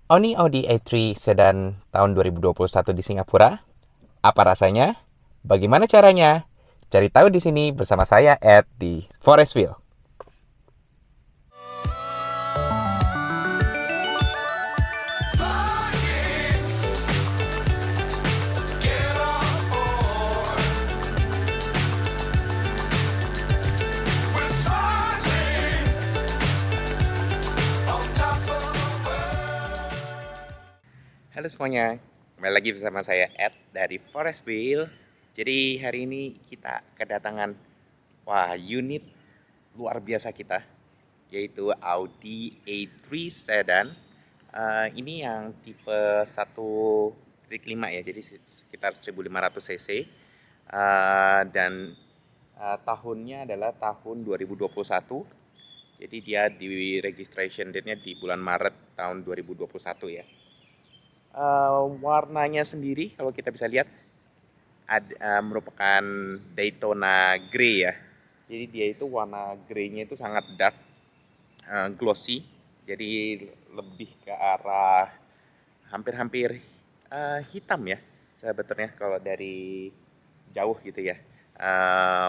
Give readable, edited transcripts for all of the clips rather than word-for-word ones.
Oni Audi A3 sedan tahun 2021 di Singapura. Apa rasanya? Bagaimana caranya? Cari tahu di sini bersama saya Ed di Forestville. Halo semuanya, kembali lagi bersama saya Ed dari Forestville. Jadi hari ini kita kedatangan unit luar biasa kita, yaitu Audi A3 sedan. Ini yang tipe 1.5 ya, jadi sekitar 1500 cc. Dan tahunnya adalah tahun 2021. Jadi dia di registration date-nya di bulan Maret tahun 2021 ya. Warnanya sendiri kalau kita bisa lihat merupakan Daytona Grey ya. Jadi dia itu warna grey-nya itu sangat dark, glossy. Jadi lebih ke arah hampir-hampir hitam ya sebetulnya kalau dari jauh gitu ya,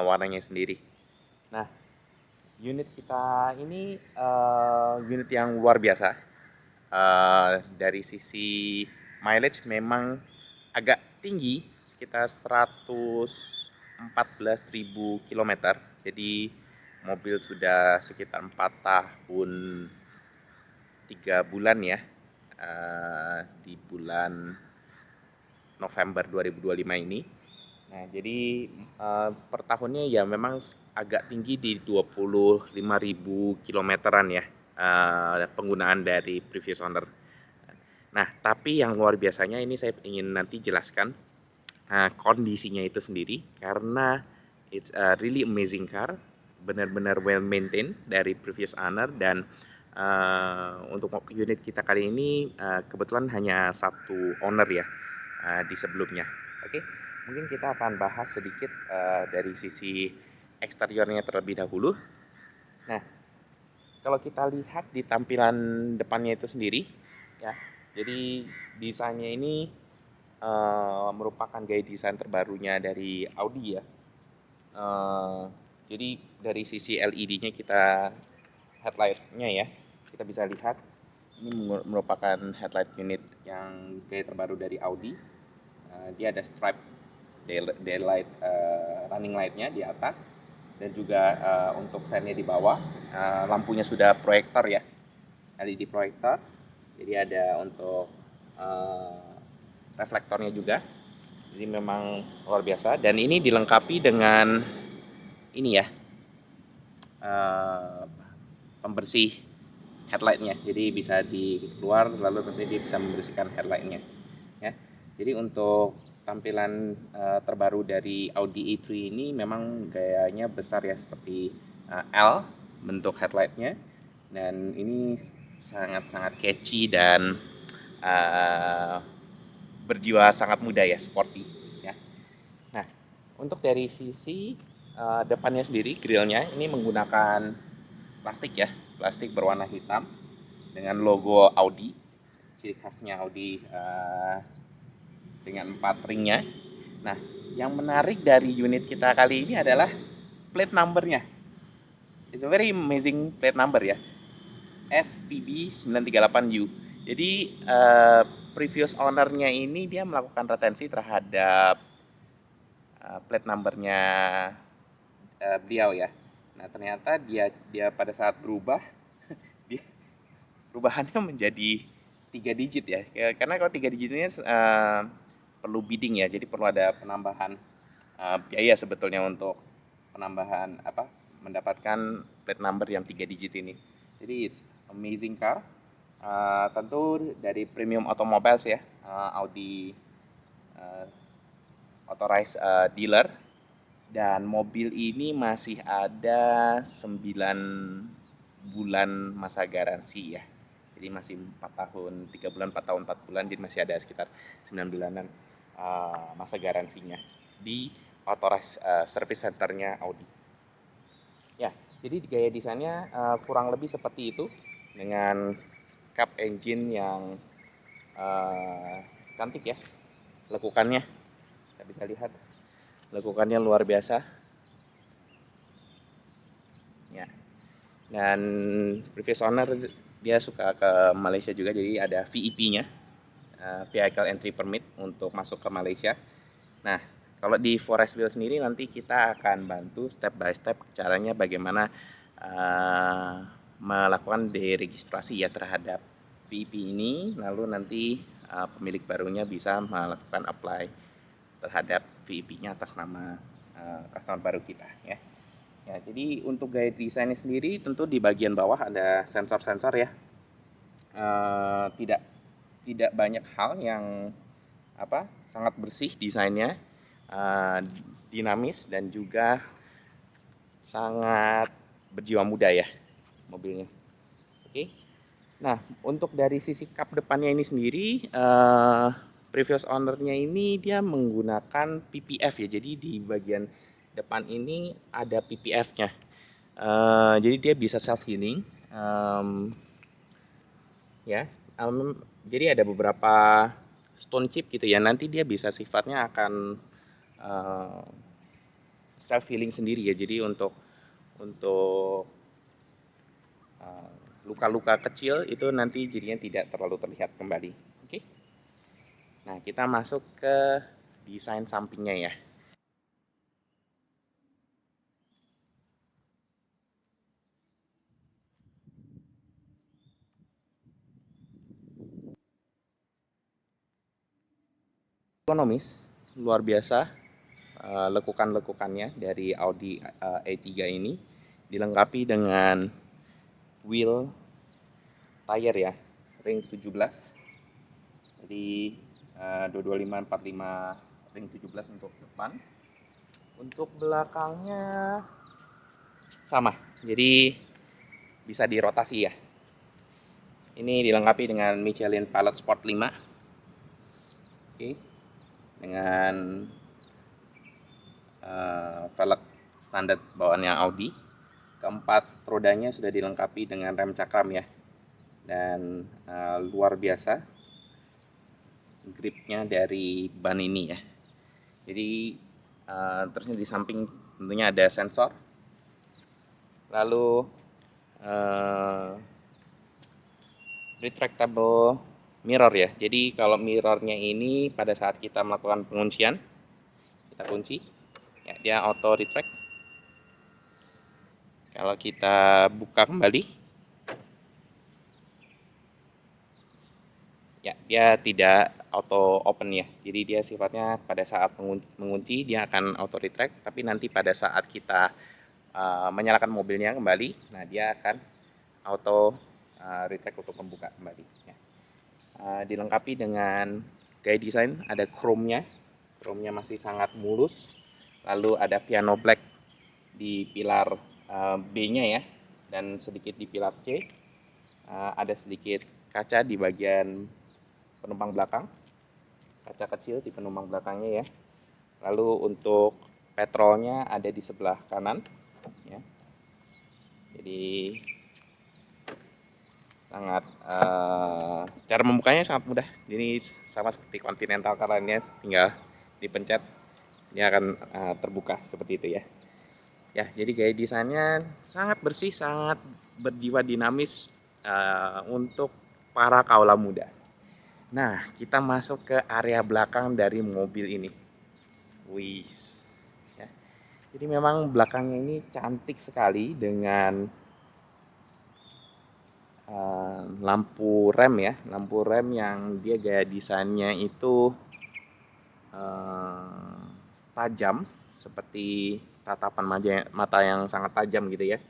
warnanya sendiri. Nah, unit kita ini unit yang luar biasa. Dari sisi mileage memang agak tinggi, sekitar 114.000 kilometer. Jadi mobil sudah sekitar 4 tahun 3 bulan ya, di bulan November 2025 ini. Nah, jadi per tahunnya ya memang agak tinggi di 25.000 kilometeran ya, penggunaan dari previous owner. Nah, tapi yang luar biasanya ini saya ingin nanti jelaskan kondisinya itu sendiri karena it's a really amazing car, benar-benar well maintained dari previous owner. Dan untuk unit kita kali ini kebetulan hanya satu owner ya, di sebelumnya. Oke, mungkin kita akan bahas sedikit dari sisi eksteriornya terlebih dahulu. Nah, kalau kita lihat di tampilan depannya itu sendiri ya, jadi desainnya ini merupakan gaya desain terbarunya dari Audi ya. Jadi dari sisi LED-nya kita, headlight-nya ya, kita bisa lihat ini merupakan headlight unit yang gaya terbaru dari Audi. Dia ada stripe daylight, running light-nya di atas, dan juga untuk sen-nya di bawah. Lampunya sudah proyektor ya, LED proyektor. Jadi ada untuk reflektornya juga. Jadi memang luar biasa. Dan ini dilengkapi dengan ini ya, uh, pembersih headlightnya. Jadi bisa di keluar lalu nanti dia bisa membersihkan headlightnya. Ya. Jadi untuk tampilan terbaru dari Audi A3 ini memang gayanya besar ya, seperti L bentuk headlightnya. Dan ini sangat-sangat catchy dan uh, berjiwa sangat muda ya, sporty ya. Nah, untuk dari sisi depannya sendiri, grillnya ini menggunakan plastik ya, plastik berwarna hitam dengan logo Audi, ciri khasnya Audi dengan 4 ringnya. Nah, yang menarik dari unit kita kali ini adalah plate numbernya. It's a very amazing plate number ya, SPB 938U. Jadi previous ownernya ini dia melakukan retensi terhadap plate numbernya beliau ya. Nah, ternyata dia pada saat berubah dia perubahannya menjadi 3 digit ya. Karena kalau 3 digitnya perlu bidding ya. Jadi perlu ada penambahan biaya sebetulnya untuk penambahan mendapatkan plate number yang 3 digit ini. Jadi it's amazing car. Tentu dari premium automobiles ya, Audi authorized dealer. Dan mobil ini masih ada 9 bulan masa garansi ya. Jadi masih 4 tahun 3 bulan, 4 tahun 4 bulan, jadi masih ada sekitar 9 bulanan masa garansinya di authorized service centernya Audi. Ya, jadi gaya desainnya kurang lebih seperti itu dengan cup engine yang cantik ya lekukannya. Kita bisa lihat lekukannya luar biasa ya. Dan previous owner dia suka ke Malaysia juga, jadi ada VIP-nya, Vehicle Entry Permit untuk masuk ke Malaysia. Nah, kalau di Forest Wheel sendiri nanti kita akan bantu step by step caranya bagaimana melakukan deregistrasi ya terhadap VIP ini, lalu nanti pemilik barunya bisa melakukan apply terhadap VIP-nya atas nama customer baru kita ya. Ya, jadi untuk gaya desainnya sendiri tentu di bagian bawah ada sensor-sensor ya. Tidak tidak banyak hal yang sangat bersih desainnya, dinamis dan juga sangat berjiwa muda ya mobilnya. Oke. Nah, untuk dari sisi kap depannya ini sendiri, previous ownernya ini dia menggunakan PPF ya. Jadi di bagian depan ini ada PPF-nya. Jadi dia bisa self healing. Ya, jadi ada beberapa stone chip gitu ya. Nanti dia bisa sifatnya akan self healing sendiri ya. Jadi untuk luka-luka kecil itu nanti jadinya tidak terlalu terlihat kembali. Oke. Nah, kita masuk ke desain sampingnya ya. Ekonomis, luar biasa lekukan-lekukannya dari Audi A3 ini dilengkapi dengan wheel tire ya, ring 17. Jadi 225 45 ring 17 untuk depan. Untuk belakangnya sama. Jadi bisa dirotasi ya. Ini dilengkapi dengan Michelin Pilot Sport 5. Oke. Dengan velg standar bawaannya Audi. Keempat rodanya sudah dilengkapi dengan rem cakram ya. Dan luar biasa gripnya dari ban ini ya. Jadi terusnya di samping tentunya ada sensor, lalu retractable mirror ya. Jadi kalau mirrornya ini pada saat kita melakukan penguncian, kita kunci ya, dia auto retract. Kalau kita buka kembali ya, dia tidak auto open ya. Jadi dia sifatnya pada saat mengunci dia akan auto retract, tapi nanti pada saat kita menyalakan mobilnya kembali, nah dia akan auto retract untuk membuka kembali ya. Dilengkapi dengan gaya desain, ada chrome-nya. Chrome-nya masih sangat mulus. Lalu ada piano black di pilar B-nya ya, dan sedikit di pilar C. Ada sedikit kaca di bagian penumpang belakang, kaca kecil di penumpang belakangnya ya. Lalu untuk petrolnya ada di sebelah kanan ya. Jadi sangat cara membukanya sangat mudah. Ini sama seperti Continental car lainnya, tinggal dipencet dia akan terbuka seperti itu ya. Ya, jadi gaya desainnya sangat bersih, sangat berjiwa dinamis untuk para kaula muda. Nah, kita masuk ke area belakang dari mobil ini. Wih, ya. Jadi memang belakangnya ini cantik sekali dengan lampu rem ya, lampu rem yang dia gaya desainnya itu tajam seperti tatapan mata yang sangat tajam gitu ya,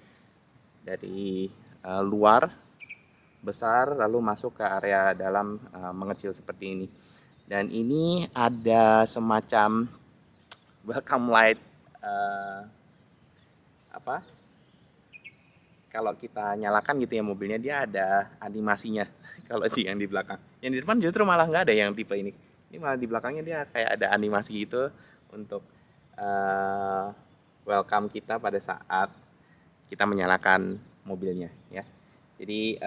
dari luar besar lalu masuk ke area dalam mengecil seperti ini. Dan ini ada semacam welcome light kalau kita nyalakan gitu ya mobilnya, dia ada animasinya. Kalau yang di belakang, yang di depan justru malah nggak ada yang tipe ini malah di belakangnya dia kayak ada animasi gitu untuk welcome kita pada saat kita menyalakan mobilnya ya. Jadi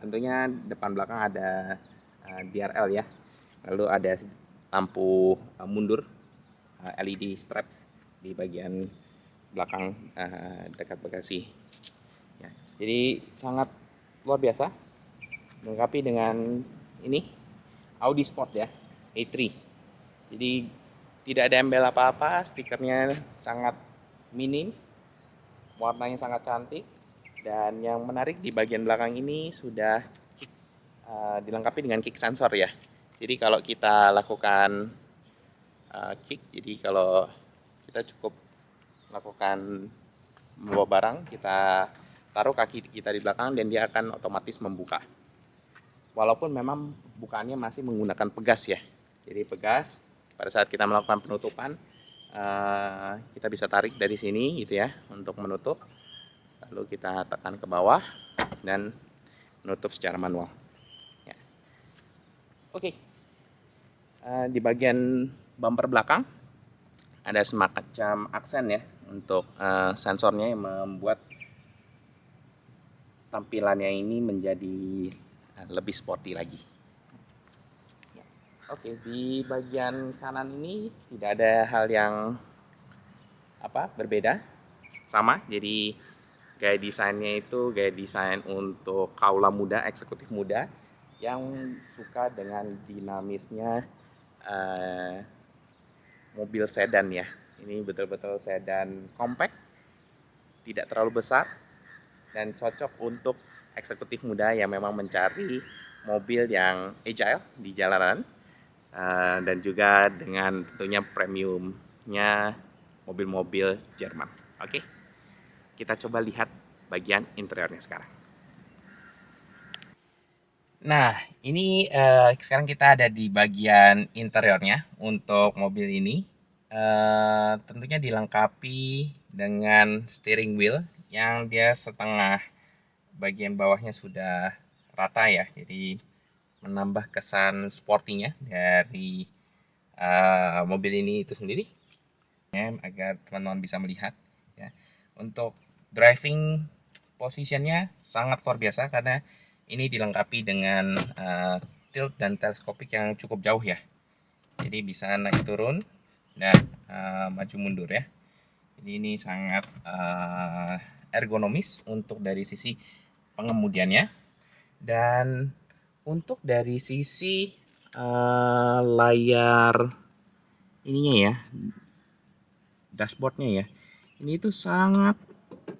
tentunya depan belakang ada DRL ya. Lalu ada lampu mundur LED straps di bagian belakang dekat bagasi. Ya, jadi sangat luar biasa, dilengkapi dengan ini Audi Sport ya, A3. Jadi tidak ada embel apa-apa, stikernya sangat minim, warnanya sangat cantik, dan yang menarik di bagian belakang ini sudah dilengkapi dengan kick sensor ya. Jadi kalau kita lakukan kick, jadi kalau kita cukup lakukan membawa barang, kita taruh kaki kita di belakang dan dia akan otomatis membuka. Walaupun memang bukaannya masih menggunakan pegas ya. Jadi pegas pada saat kita melakukan penutupan, kita bisa tarik dari sini gitu ya untuk menutup. Lalu kita tekan ke bawah dan menutup secara manual. Ya. Oke. Di bagian bumper belakang ada semacam aksen ya untuk sensornya yang membuat tampilannya ini menjadi lebih sporty lagi. Oke, di bagian kanan ini tidak ada hal yang berbeda, sama. Jadi gaya desainnya itu gaya desain untuk kaula muda, eksekutif muda yang suka dengan dinamisnya mobil sedan ya. Ini betul-betul sedan compact, tidak terlalu besar, dan cocok untuk eksekutif muda yang memang mencari mobil yang agile di jalanan, dan juga dengan tentunya premiumnya mobil-mobil Jerman. Oke, kita coba lihat bagian interiornya sekarang. Nah, ini sekarang kita ada di bagian interiornya untuk mobil ini. Tentunya dilengkapi dengan steering wheel yang dia setengah bagian bawahnya sudah rata ya, jadi menambah kesan sportinya dari mobil ini itu sendiri agar teman-teman bisa melihat ya. Untuk driving positionnya sangat luar biasa karena ini dilengkapi dengan tilt dan teleskopik yang cukup jauh ya, jadi bisa naik turun dan maju mundur ya. Jadi ini sangat ergonomis untuk dari sisi pengemudiannya, dan untuk dari sisi layar ininya ya, dashboardnya ya, ini tuh sangat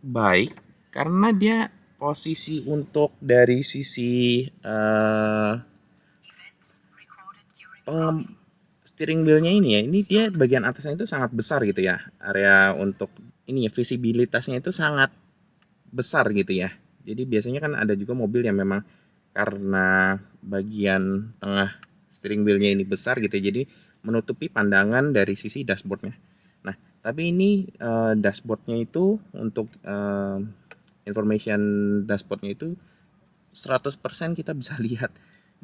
baik karena dia posisi untuk dari sisi steering wheelnya ini ya, ini dia bagian atasnya itu sangat besar gitu ya, area untuk ini ya, visibilitasnya itu sangat besar gitu ya. Jadi biasanya kan ada juga mobil yang memang karena bagian tengah steering wheelnya ini besar gitu, jadi menutupi pandangan dari sisi dashboardnya. Nah, tapi ini dashboardnya itu untuk information dashboardnya itu 100% kita bisa lihat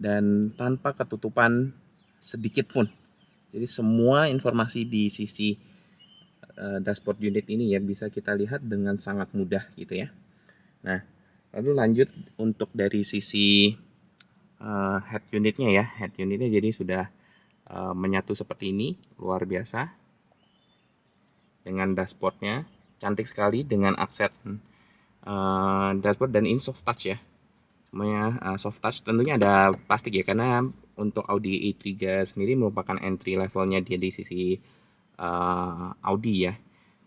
dan tanpa ketutupan sedikit pun. Jadi semua informasi di sisi dashboard unit ini ya bisa kita lihat dengan sangat mudah gitu ya. Nah, lalu lanjut untuk dari sisi head unitnya ya, head unitnya jadi sudah menyatu seperti ini, luar biasa. Dengan dashboardnya cantik sekali dengan aksen dashboard dan ini soft touch ya. Semuanya soft touch, tentunya ada plastik ya karena untuk Audi A3 sendiri merupakan entry levelnya dia di sisi Audi ya.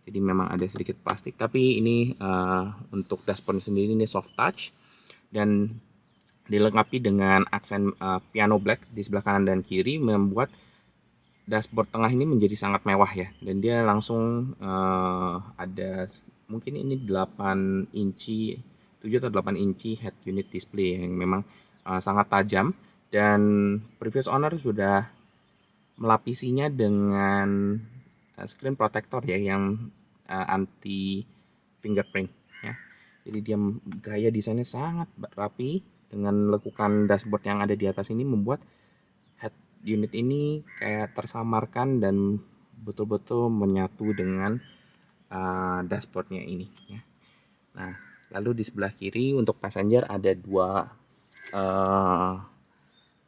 Jadi memang ada sedikit plastik, tapi ini untuk dashboard sendiri ini soft touch dan dilengkapi dengan aksen piano black di sebelah kanan dan kiri, membuat dashboard tengah ini menjadi sangat mewah ya. Dan dia langsung ada mungkin ini 8 inci, 7 atau 8 inci head unit display yang memang sangat tajam, dan previous owner sudah melapisinya dengan screen protector ya yang anti fingerprint ya. Jadi dia gaya desainnya sangat rapi dengan lekukan dashboard yang ada di atas ini membuat head unit ini kayak tersamarkan dan betul-betul menyatu dengan dashboardnya ini ya. Nah, lalu di sebelah kiri untuk passenger ada dua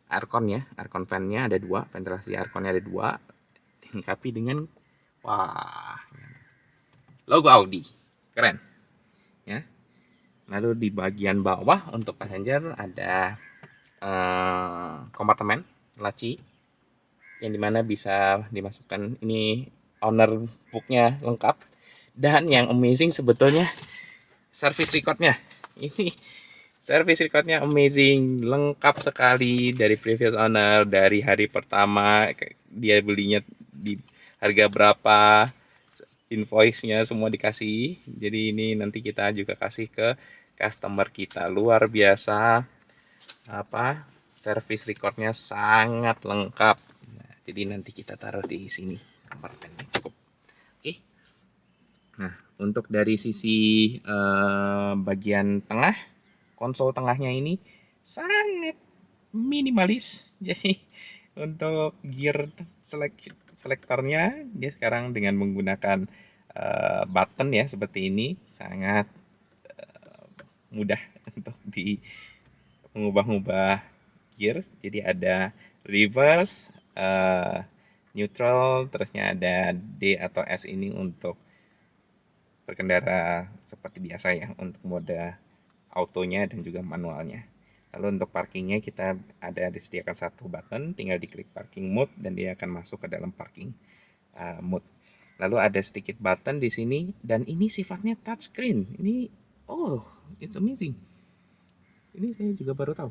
aircon ya, aircon fan-nya ada 2, ventilasi airconnya ada 2, dilengkapi dengan wah, logo Audi, keren ya. Lalu di bagian bawah untuk passenger ada kompartemen laci yang dimana bisa dimasukkan, ini owner booknya lengkap, dan yang amazing sebetulnya service recordnya. Ini service recordnya amazing, lengkap sekali dari previous owner, dari hari pertama dia belinya di harga berapa, invoice-nya semua dikasih. Jadi ini nanti kita juga kasih ke customer kita. Luar biasa, apa, service recordnya sangat lengkap. Nah, jadi nanti kita taruh di sini kompartemennya, cukup. Oke. Nah, untuk dari sisi bagian tengah, konsol tengahnya ini sangat minimalis. Jadi untuk gear selektornya dia sekarang dengan menggunakan button ya seperti ini, sangat mudah untuk di mengubah-ubah gear. Jadi ada reverse, neutral, terusnya ada D atau S ini untuk berkendara seperti biasa ya, untuk mode autonya dan juga manualnya. Lalu untuk parkingnya kita ada disediakan satu button, tinggal diklik parking mode dan dia akan masuk ke dalam parking mode. Lalu ada sedikit button di sini dan ini sifatnya touchscreen. Ini oh, it's amazing. Ini saya juga baru tahu.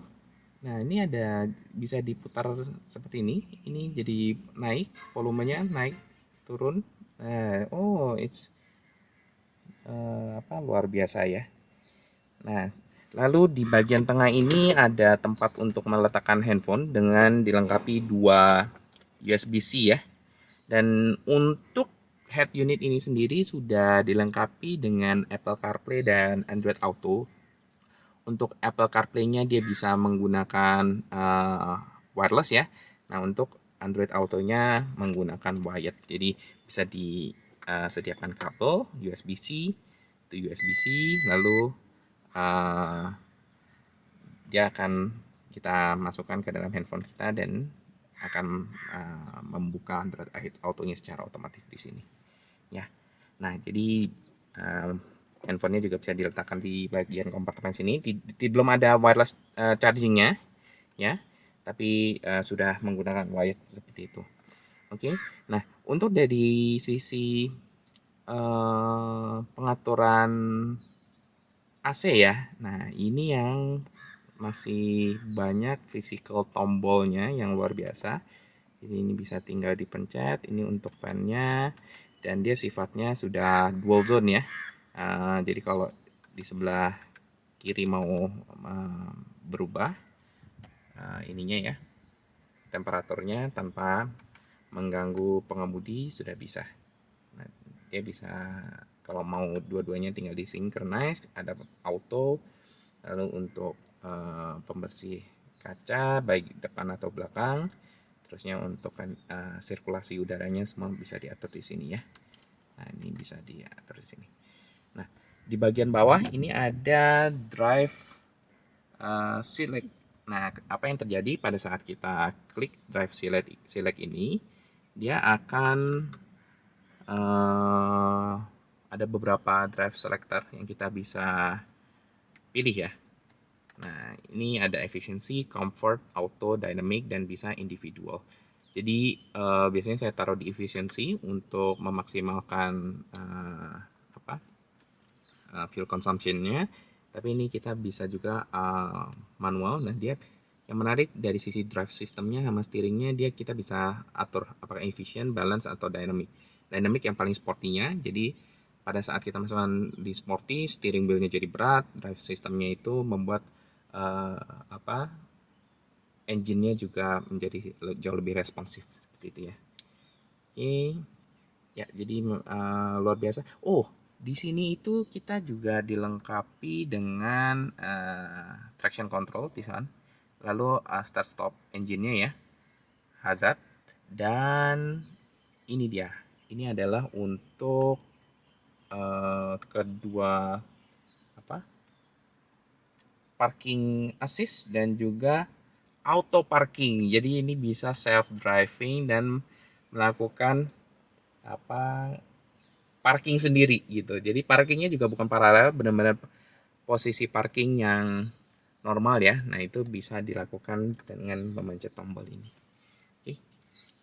Nah, ini ada bisa diputar seperti ini. Ini jadi naik, volumenya naik, turun. Oh, it's luar biasa ya. Nah, lalu di bagian tengah ini ada tempat untuk meletakkan handphone dengan dilengkapi 2 USB-C ya. Dan untuk head unit ini sendiri sudah dilengkapi dengan Apple CarPlay dan Android Auto. Untuk Apple CarPlay-nya dia bisa menggunakan wireless ya. Nah, untuk Android Auto-nya menggunakan wired. Jadi bisa disediakan kabel USB-C, itu USB-C, lalu dia akan kita masukkan ke dalam handphone kita dan akan membuka Android Auto-nya secara otomatis di sini. Ya. Nah, jadi handphonenya juga bisa diletakkan di bagian kompartemen sini. Belum ada wireless chargingnya, ya, tapi sudah menggunakan wired seperti itu. Oke. Nah, untuk dari sisi pengaturan AC ya. Nah, ini yang masih banyak physical tombolnya yang luar biasa. Jadi ini bisa tinggal dipencet, ini untuk fan-nya, dan dia sifatnya sudah dual zone ya. Jadi kalau di sebelah kiri mau berubah ininya ya, temperaturnya tanpa mengganggu pengemudi sudah bisa. Nah, dia bisa kalau mau dua-duanya tinggal disynchronize, ada auto, lalu untuk pembersih kaca baik depan atau belakang, terusnya untuk sirkulasi udaranya semua bisa diatur di sini ya. Nah, ini bisa diatur di sini. Nah, di bagian bawah ini ada drive select. Nah, apa yang terjadi pada saat kita klik drive select ini, dia akan ada beberapa drive selector yang kita bisa pilih ya. Nah, ini ada efisiensi, comfort, auto, dynamic, dan bisa individual. Jadi biasanya saya taruh di efisiensi untuk memaksimalkan fuel consumption-nya. Tapi ini kita bisa juga manual. Nah, dia yang menarik dari sisi drive systemnya sama steeringnya, dia kita bisa atur apakah efisien, balance, atau dynamic. Dynamic yang paling sportinya, jadi pada saat kita masukkan di sporty, steering wheel-nya jadi berat, drive systemnya itu membuat engine-nya juga menjadi jauh lebih responsif seperti itu ya. Oke, ya jadi luar biasa. Oh, di sini itu kita juga dilengkapi dengan traction control di sana. Lalu start stop engine-nya ya, hazard, dan ini dia. Ini adalah untuk kedua parking assist dan juga auto parking. Jadi ini bisa self driving dan melakukan apa parking sendiri gitu. Jadi parkingnya juga bukan paralel, benar-benar posisi parking yang normal ya. Nah itu bisa dilakukan dengan memencet tombol ini. Oke.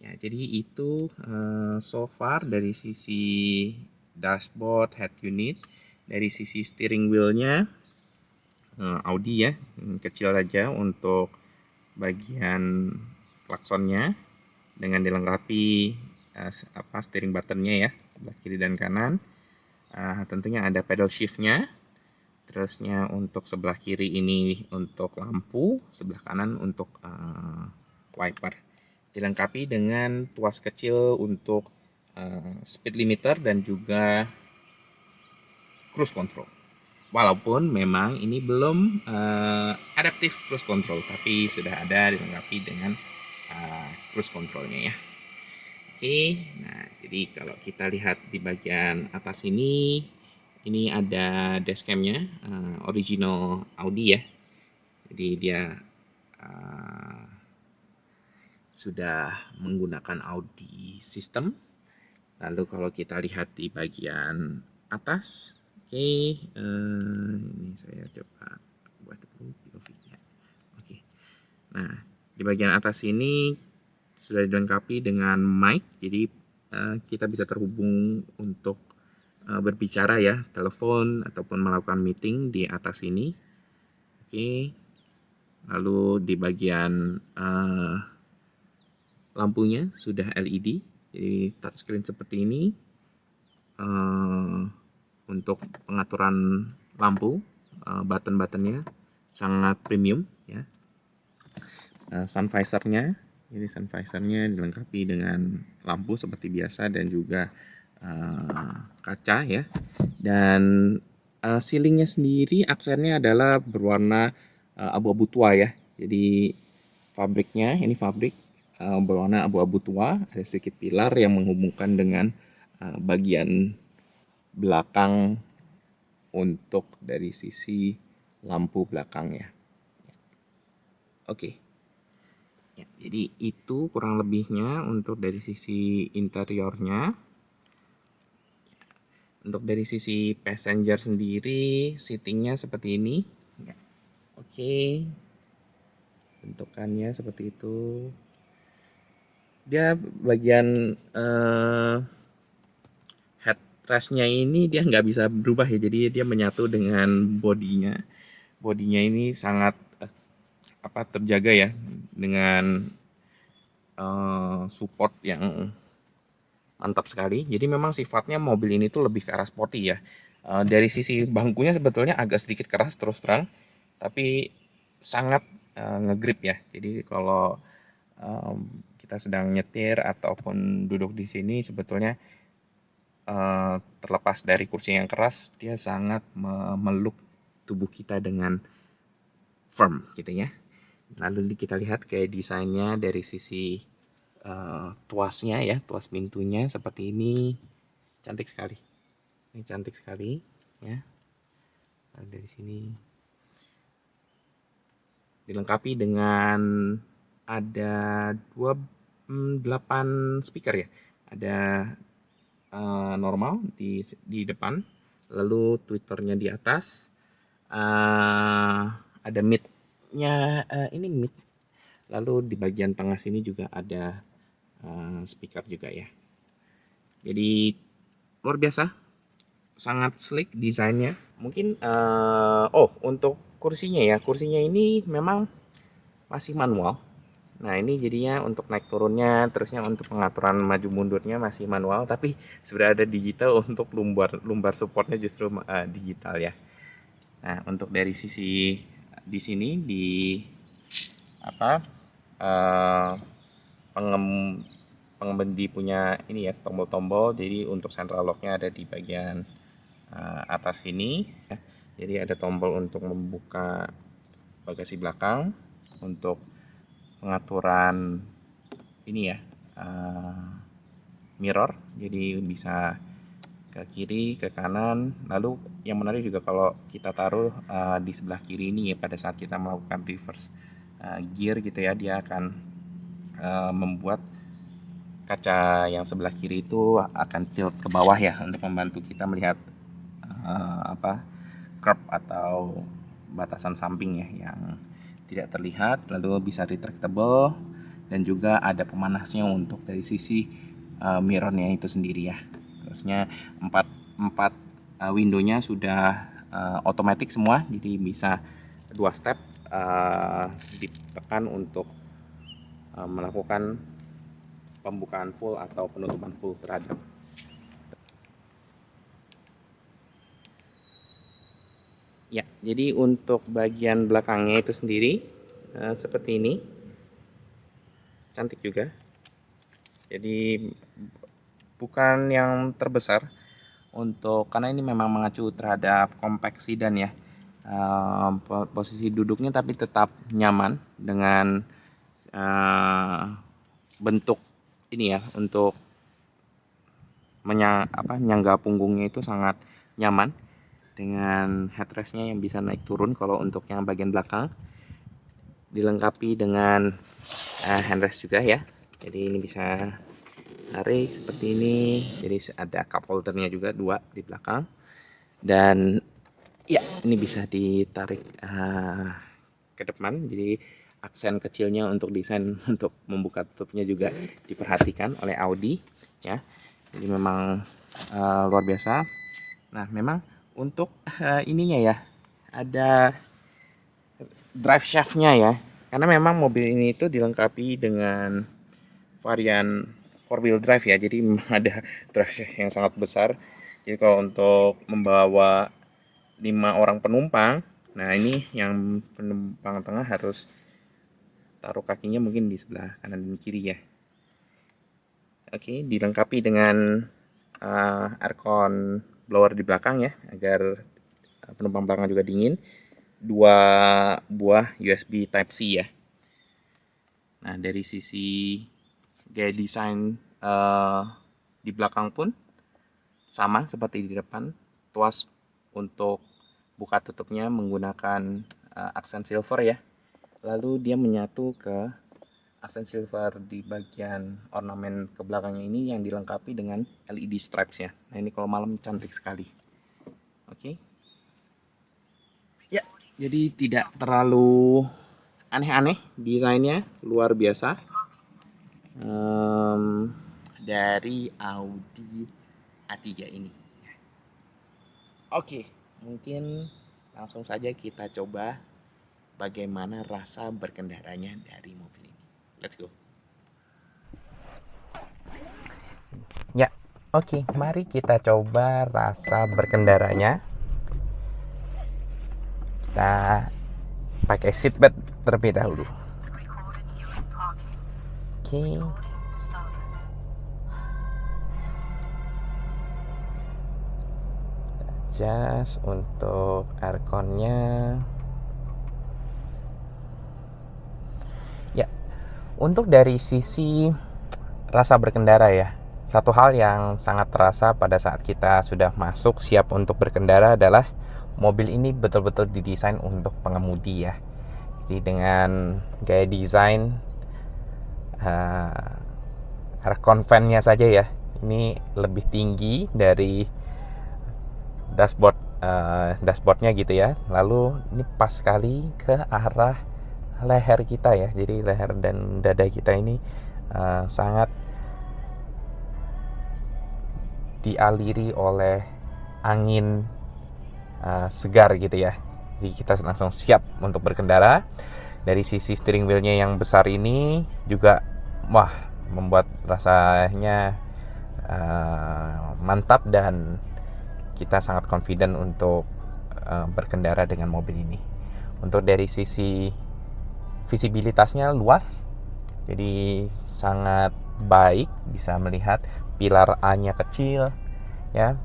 Ya, jadi itu so far dari sisi dashboard, head unit, dari sisi steering wheelnya Audi ya, kecil aja untuk bagian klaksonnya dengan dilengkapi steering buttonnya ya, sebelah kiri dan kanan. Tentunya ada pedal shiftnya. Terusnya untuk sebelah kiri ini untuk lampu, sebelah kanan untuk wiper. Dilengkapi dengan tuas kecil untuk speed limiter dan juga cruise control. Walaupun memang ini belum adaptive cruise control, tapi sudah ada dilengkapi dengan cruise controlnya ya. Oke, nah jadi kalau kita lihat di bagian atas ini ada dashcamnya original Audi ya. Jadi dia sudah menggunakan Audi system. Lalu kalau kita lihat di bagian atas, oke, ini saya coba buat dulu POV-nya. Oke, nah di bagian atas ini sudah dilengkapi dengan mic, jadi kita bisa terhubung untuk berbicara ya, telepon ataupun melakukan meeting di atas ini. Oke, lalu di bagian lampunya sudah LED, jadi touchscreen seperti ini. Untuk pengaturan lampu, button-buttonnya sangat premium ya. Sun visornya, ini sun visornya dilengkapi dengan lampu seperti biasa dan juga kaca ya. Dan ceilingnya sendiri aksennya adalah berwarna abu-abu tua ya. Jadi fabriknya ini fabrik berwarna abu-abu tua, ada sedikit pilar yang menghubungkan dengan bagian belakang untuk dari sisi lampu belakang ya. Oke. Ya, jadi itu kurang lebihnya untuk dari sisi interiornya. Untuk dari sisi passenger sendiri, seatingnya seperti ini. Ya. Oke. Bentukannya seperti itu. Dia bagian headrestnya ini dia nggak bisa berubah ya, jadi dia menyatu dengan bodinya. Bodinya ini sangat terjaga ya dengan support yang mantap sekali. Jadi memang sifatnya mobil ini tuh lebih ke arah sporty ya. Dari sisi bangkunya sebetulnya agak sedikit keras terus terang, tapi sangat ngegrip ya. Jadi kalau kita sedang nyetir ataupun duduk di sini sebetulnya terlepas dari kursi yang keras, dia sangat memeluk tubuh kita dengan firm gitu ya. Lalu kita lihat kayak desainnya dari sisi tuasnya ya, tuas pintunya seperti ini, cantik sekali. Ini cantik sekali ya. Lalu dari sini dilengkapi dengan ada 8 speaker ya. Ada normal di depan, lalu tweeternya di atas, ada mid-nya, ini mid. Lalu di bagian tengah sini juga ada speaker juga ya. Jadi luar biasa, sangat sleek desainnya. Mungkin untuk kursinya ya, kursinya ini memang masih manual. Nah ini jadinya untuk naik turunnya, terusnya untuk pengaturan maju mundurnya masih manual, tapi sudah ada digital untuk lumbar supportnya justru digital ya. Nah untuk dari sisi di sini di apa pengemudi punya ini ya tombol-tombol, jadi untuk central locknya ada di bagian atas sini ya. Jadi ada tombol untuk membuka bagasi belakang, untuk pengaturan ini ya mirror, jadi bisa ke kiri ke kanan. Lalu yang menarik juga kalau kita taruh di sebelah kiri ini ya pada saat kita melakukan reverse gear gitu ya, dia akan membuat kaca yang sebelah kiri itu akan tilt ke bawah ya, untuk membantu kita melihat curb atau batasan samping ya yang tidak terlihat. Lalu bisa retractable, dan juga ada pemanasnya untuk dari sisi mirrornya itu sendiri ya. Terusnya empat windownya sudah otomatis semua, jadi bisa 2 step ditekan untuk melakukan pembukaan full atau penutupan full terhadap. Ya, jadi untuk bagian belakangnya itu sendiri seperti ini, cantik juga. Jadi bukan yang terbesar karena ini memang mengacu terhadap compact sedan ya. Posisi duduknya tapi tetap nyaman dengan bentuk ini ya, untuk nyangga punggungnya itu sangat nyaman dengan headrestnya yang bisa naik turun. Kalau untuk yang bagian belakang dilengkapi dengan handrest juga ya, jadi ini bisa tarik seperti ini. Jadi ada cup holdernya juga 2 di belakang, dan ya ini bisa ditarik ke depan. Jadi aksen kecilnya untuk desain untuk membuka tutupnya juga diperhatikan oleh Audi ya. Jadi memang luar biasa. Nah, memang untuk ininya ya, ada drive shaftnya ya, karena memang mobil ini itu dilengkapi dengan varian 4-wheel drive ya. Jadi memang ada drive shaft yang sangat besar. Jadi kalau untuk membawa 5 orang penumpang, nah ini yang penumpang tengah harus taruh kakinya mungkin di sebelah kanan dan kiri ya. Oke, dilengkapi dengan aircon blower di belakang ya, agar penumpang belakang juga dingin. 2 buah USB Type-C ya. Nah, dari sisi gaya desain di belakang pun sama seperti di depan. Tuas untuk buka tutupnya menggunakan aksen silver ya. Lalu dia menyatu ke aksen silver di bagian ornamen ke belakangnya ini yang dilengkapi dengan LED stripes ya. Nah, ini kalau malam cantik sekali. Oke. Ya, jadi tidak terlalu aneh-aneh desainnya, luar biasa. Dari Audi A3 ini. Oke, mungkin langsung saja kita coba bagaimana rasa berkendaranya dari mobil ini. Let's go. Ya, oke, mari kita coba rasa berkendaranya. Kita pakai seatbelt terlebih dahulu. Oke. Adjust untuk airconnya. Ya, untuk dari sisi rasa berkendara ya, satu hal yang sangat terasa pada saat kita sudah masuk siap untuk berkendara adalah mobil ini betul-betul didesain untuk pengemudi ya. Jadi dengan gaya desain aircon fan-nya saja ya, ini lebih tinggi dari dashboardnya gitu ya. Lalu ini pas sekali ke arah leher kita ya. Jadi leher dan dada kita ini sangat dialiri oleh angin segar gitu ya. Jadi kita langsung siap untuk berkendara. Dari sisi steering wheelnya yang besar ini juga membuat rasanya mantap, dan kita sangat confident untuk berkendara dengan mobil ini. Untuk dari sisi visibilitasnya luas, jadi sangat baik, bisa melihat pilar A-nya kecil ya.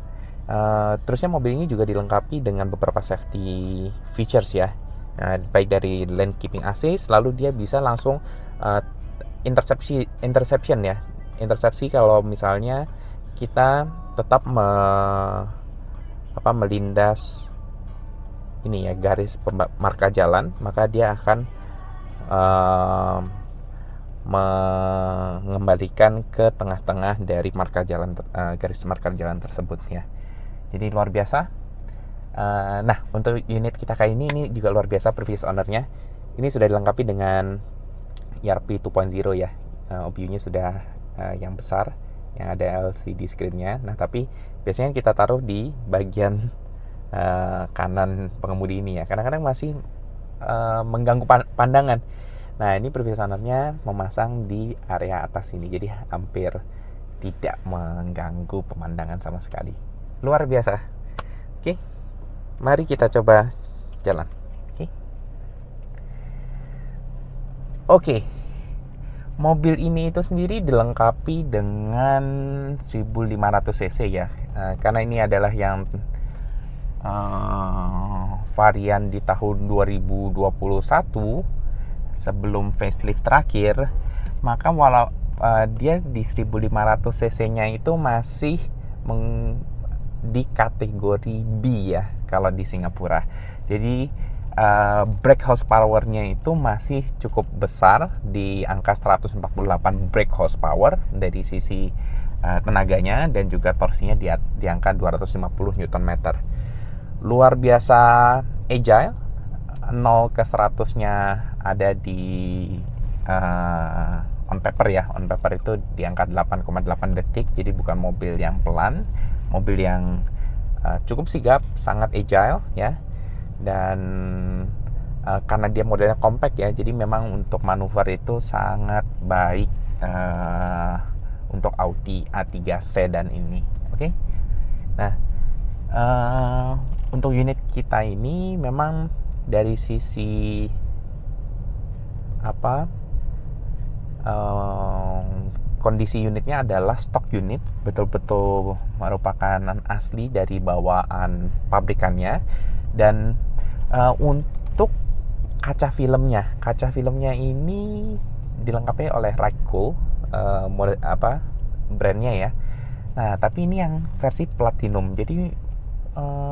Terusnya mobil ini juga dilengkapi dengan beberapa safety features ya. Baik dari lane keeping assist, lalu dia bisa langsung interception ya. Intersepsi kalau misalnya kita tetap melindas ini ya, garis marka jalan, maka dia akan uh, mengembalikan ke tengah-tengah dari garis marka jalan tersebut ya. Jadi luar biasa. Nah, untuk unit kita kali ini juga luar biasa previous ownernya. Ini sudah dilengkapi dengan ERP 2.0 ya. OBU-nya sudah yang besar, yang ada LCD screen-nya. Nah, tapi biasanya kita taruh di bagian kanan pengemudi ini ya. Kadang-kadang masih mengganggu pandangan. Nah, ini previous owner-nya memasang di area atas ini, jadi hampir tidak mengganggu pemandangan sama sekali. Luar biasa. Oke, mari kita coba jalan. Oke. Mobil ini itu sendiri dilengkapi dengan 1500 cc ya. Karena ini adalah yang varian di tahun 2021 sebelum facelift terakhir, maka walau dia di 1500 cc-nya itu masih di kategori B ya kalau di Singapura. Jadi brake horsepower-nya itu masih cukup besar di angka 148 brake horsepower dari sisi tenaganya, dan juga torsinya di angka 250 Nm. Luar biasa agile. 0 ke 100-nya ada di on paper ya. On paper itu di angka 8,8 detik. Jadi bukan mobil yang pelan, mobil yang cukup sigap, sangat agile ya. Dan karena dia modelnya compact ya, jadi memang untuk manuver itu sangat baik untuk Audi A3 sedan ini. Oke. Nah, untuk unit kita ini memang dari sisi kondisi unitnya adalah stock unit, betul-betul merupakan asli dari bawaan pabrikannya. Dan untuk kaca filmnya ini dilengkapi oleh Raikkonen, brandnya ya. Nah, tapi ini yang versi platinum. Jadi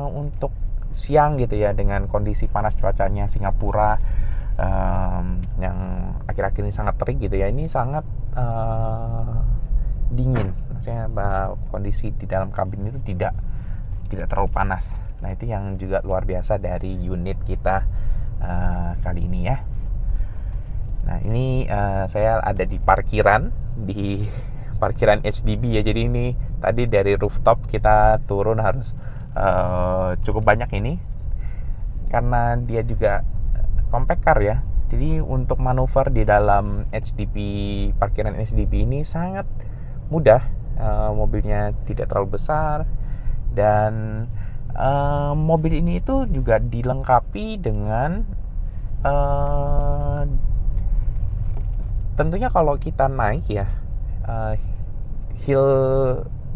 untuk siang gitu ya, dengan kondisi panas cuacanya Singapura yang akhir-akhir ini sangat terik gitu ya, ini sangat dingin, maksudnya kondisi di dalam kabin itu tidak terlalu panas. Nah, itu yang juga luar biasa dari unit kita kali ini ya. Nah, ini saya ada di parkiran HDB ya. Jadi ini tadi dari rooftop kita turun harus cukup banyak ini, karena dia juga compact car ya. Jadi untuk manuver di dalam parkiran HDB ini sangat mudah. Mobilnya tidak terlalu besar, dan mobil ini itu juga dilengkapi dengan tentunya kalau kita naik ya, hill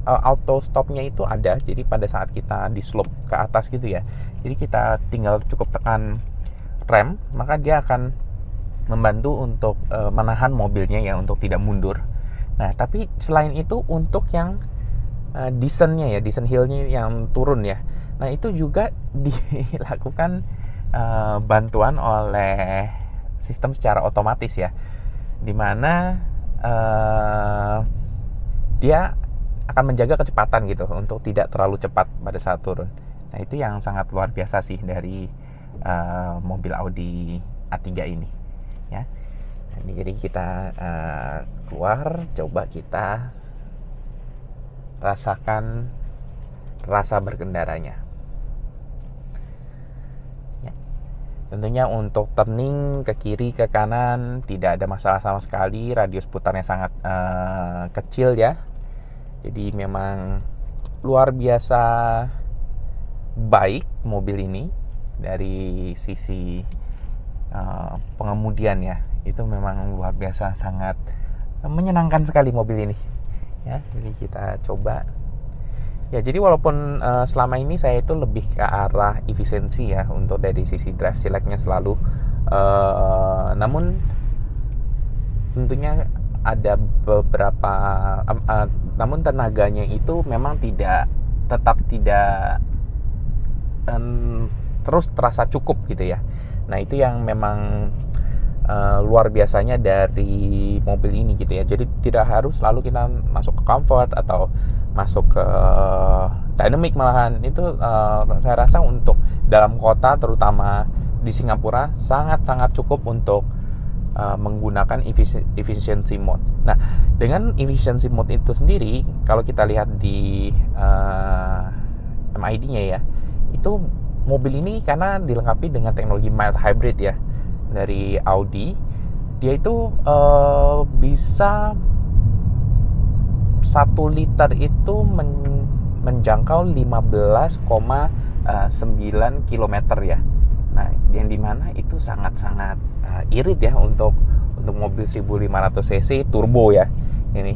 auto stopnya itu ada. Jadi pada saat kita di slope ke atas gitu ya, jadi kita tinggal cukup tekan rem, maka dia akan membantu untuk menahan mobilnya ya, untuk tidak mundur. Nah, tapi selain itu untuk yang descent-nya ya, descent hill-nya yang turun ya, nah itu juga dilakukan bantuan oleh sistem secara otomatis ya, dimana dia akan menjaga kecepatan gitu untuk tidak terlalu cepat pada saat turun. Nah, itu yang sangat luar biasa sih dari mobil Audi A3 ini ya. Nah, ini jadi kita keluar, coba kita rasakan rasa berkendaranya ya. Tentunya untuk turning ke kiri ke kanan tidak ada masalah sama sekali. Radius putarnya sangat kecil ya. Jadi memang luar biasa baik mobil ini dari sisi pengemudian ya. Itu memang luar biasa, sangat menyenangkan sekali mobil ini ya. Jadi kita coba ya. Jadi walaupun selama ini saya itu lebih ke arah efisiensi ya, untuk dari sisi drive select-nya selalu, namun tentunya ada beberapa namun tenaganya itu memang tetap tidak terus terasa cukup gitu ya. Nah, itu yang memang luar biasanya dari mobil ini gitu ya. Jadi tidak harus selalu kita masuk ke comfort atau masuk ke dynamic, malahan itu saya rasa untuk dalam kota terutama di Singapura sangat-sangat cukup untuk menggunakan efficiency mode. Nah, dengan efficiency mode itu sendiri, kalau kita lihat di MID-nya ya, itu mobil ini karena dilengkapi dengan teknologi mild hybrid ya dari Audi, dia itu bisa 1 liter itu menjangkau 15,9 km ya. Nah, yang dimana itu sangat-sangat irit ya untuk mobil 1500 cc turbo ya ini.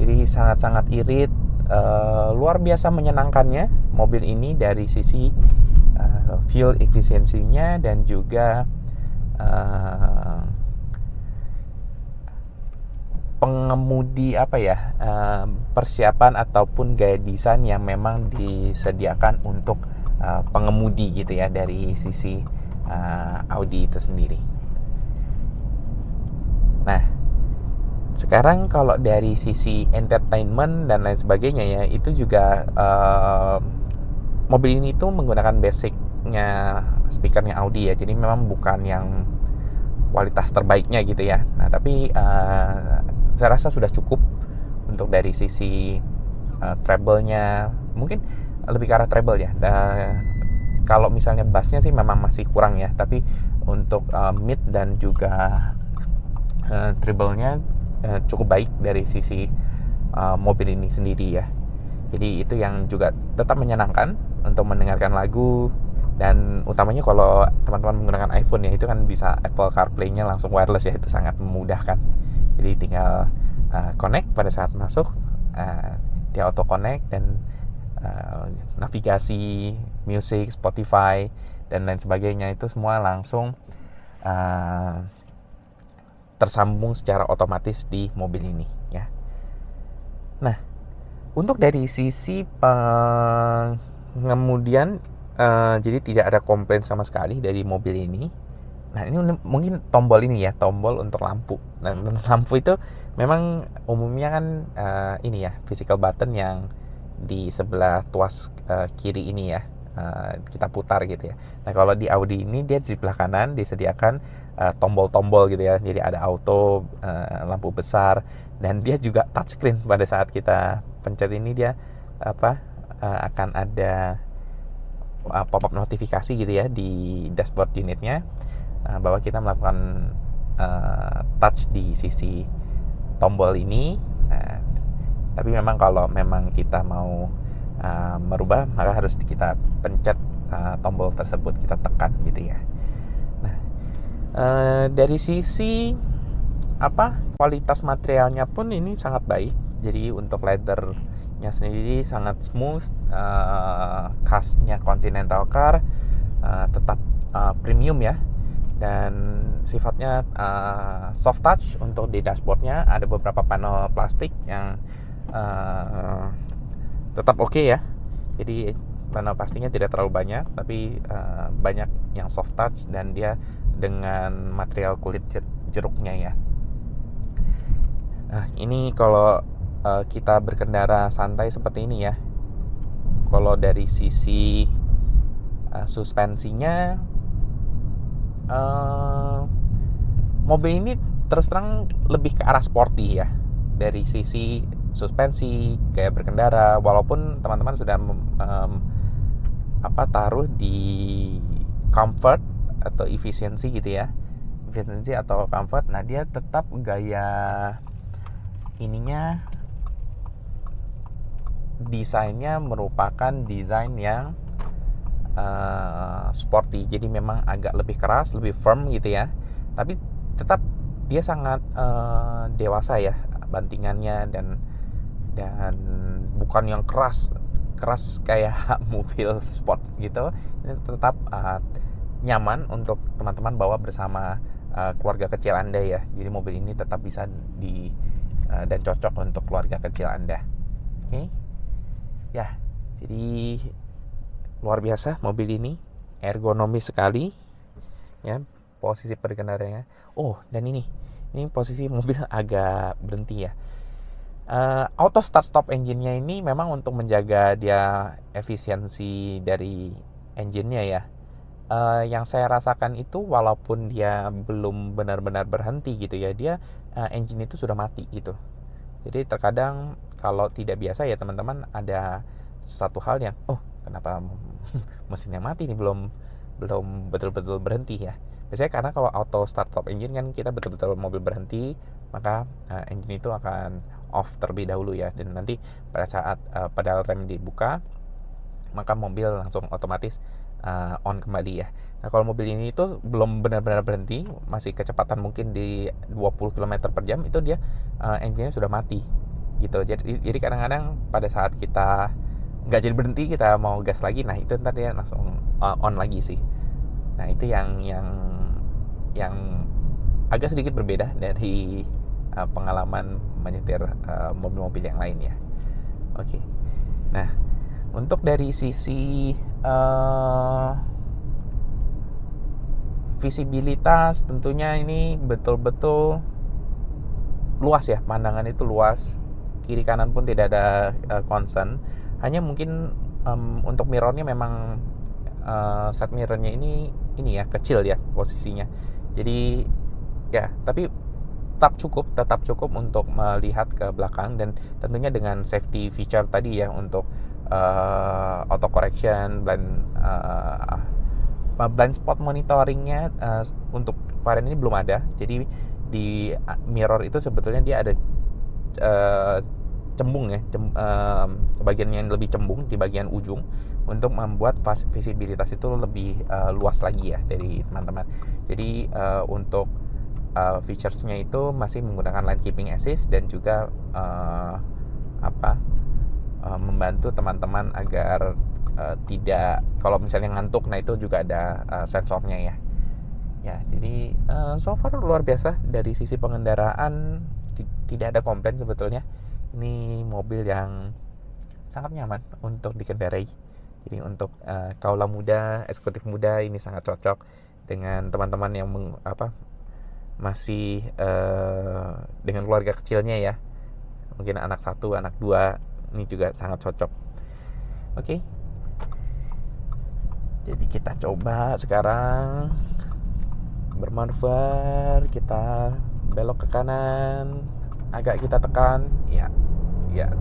Jadi sangat-sangat irit, luar biasa menyenangkannya mobil ini dari sisi fuel efisiensinya dan juga pengemudi persiapan ataupun gaya desain yang memang disediakan untuk pengemudi gitu ya dari sisi Audi itu sendiri. Nah, sekarang kalau dari sisi entertainment dan lain sebagainya ya, itu juga mobil ini tuh menggunakan basicnya speakernya Audi ya, jadi memang bukan yang kualitas terbaiknya gitu ya. Nah, tapi saya rasa sudah cukup untuk dari sisi treble-nya, mungkin lebih ke arah treble ya. Kalau misalnya bassnya sih memang masih kurang ya, tapi untuk mid dan juga treble-nya cukup baik dari sisi mobil ini sendiri ya. Jadi itu yang juga tetap menyenangkan untuk mendengarkan lagu, dan utamanya kalau teman-teman menggunakan iPhone ya, itu kan bisa Apple CarPlay-nya langsung wireless ya, itu sangat memudahkan. Jadi tinggal connect pada saat masuk, dia auto connect, dan navigasi, music, Spotify dan lain sebagainya itu semua langsung tersambung secara otomatis di mobil ini ya. Nah, untuk dari sisi pengemudian, jadi tidak ada komplain sama sekali dari mobil ini. Nah, ini mungkin tombol ini ya, tombol untuk lampu. Nah, lampu itu memang umumnya kan ini ya, physical button yang di sebelah tuas kiri ini ya, kita putar gitu ya. Nah, kalau di Audi ini dia di sebelah kanan disediakan tombol-tombol gitu ya. Jadi ada auto, lampu besar, dan dia juga touchscreen. Pada saat kita pencet ini dia akan ada pop-up notifikasi gitu ya di dashboard unitnya, bahwa kita melakukan touch di sisi tombol ini. Tapi memang kalau memang kita mau merubah, maka harus kita pencet tombol tersebut, kita tekan gitu ya. Nah, dari sisi kualitas materialnya pun ini sangat baik. Jadi untuk leathernya sendiri sangat smooth, khasnya Continental Car, tetap premium ya, dan sifatnya soft touch. Untuk di dashboardnya ada beberapa panel plastik yang tetap oke ya. Jadi panel plastiknya tidak terlalu banyak, tapi banyak yang soft touch, dan dia dengan material kulit jeruknya ya. Nah, ini kalau kita berkendara santai seperti ini ya. Kalau dari sisi suspensinya, mobil ini terus terang lebih ke arah sporty ya. Dari sisi suspensi, gaya berkendara, walaupun teman-teman sudah taruh di comfort atau efisiensi gitu ya, efisiensi atau comfort, nah dia tetap gaya ininya, desainnya merupakan desain yang sporty. Jadi memang agak lebih keras, lebih firm gitu ya, tapi tetap dia sangat dewasa ya bantingannya, dan bukan yang keras kayak mobil sport gitu. Ini tetap nyaman untuk teman-teman bawa bersama keluarga kecil Anda ya. Jadi mobil ini tetap bisa dan cocok untuk keluarga kecil Anda. Oke. Ya, jadi luar biasa mobil ini, ergonomis sekali ya. posisi berkendaranya. Oh, dan ini posisi mobil agak berhenti ya. Auto start stop engine-nya ini memang untuk menjaga dia efisiensi dari engine-nya ya. Yang saya rasakan itu walaupun dia belum benar-benar berhenti gitu ya, dia engine itu sudah mati gitu. Jadi terkadang kalau tidak biasa ya teman-teman, ada satu hal yang kenapa mesin yang mati ini belum belum betul-betul berhenti ya. Biasanya karena kalau auto start stop engine kan kita betul-betul mobil berhenti, maka engine itu akan off terlebih dahulu ya, dan nanti pada saat pedal rem dibuka maka mobil langsung otomatis on kembali ya. Nah kalau mobil ini itu belum benar-benar berhenti, masih kecepatan mungkin di 20 km per jam, itu dia engine-nya sudah mati gitu. Jadi kadang-kadang pada saat kita nggak jadi berhenti, kita mau gas lagi, nah itu ntar dia langsung on lagi sih. Nah itu yang agak sedikit berbeda dari pengalaman menyetir mobil-mobil yang lain ya. Oke. Nah, untuk dari sisi visibilitas tentunya ini betul-betul luas ya, pandangan itu luas, kiri kanan pun tidak ada concern. Hanya mungkin untuk mirrornya memang side mirrornya ini ya kecil ya posisinya. Jadi ya, tapi tetap cukup untuk melihat ke belakang, dan tentunya dengan safety feature tadi ya, untuk auto correction, blind spot monitoringnya untuk varian ini belum ada. Jadi di mirror itu sebetulnya dia ada cembung ya, bagian yang lebih cembung di bagian ujung untuk membuat visibilitas itu lebih luas lagi ya dari teman-teman. Jadi untuk featuresnya itu masih menggunakan lane keeping assist, dan juga membantu teman-teman agar tidak, kalau misalnya ngantuk, nah itu juga ada sensornya ya. Ya, jadi so far luar biasa dari sisi pengendaraan, tidak ada komplain sebetulnya. Ini mobil yang sangat nyaman untuk dikendarai. Jadi untuk kaula muda, eksekutif muda, ini sangat cocok dengan teman-teman yang masih dengan keluarga kecilnya ya. Mungkin anak 1, anak 2, ini juga sangat cocok. Oke. Jadi kita coba sekarang bermanuver, kita belok ke kanan, agak kita tekan, ya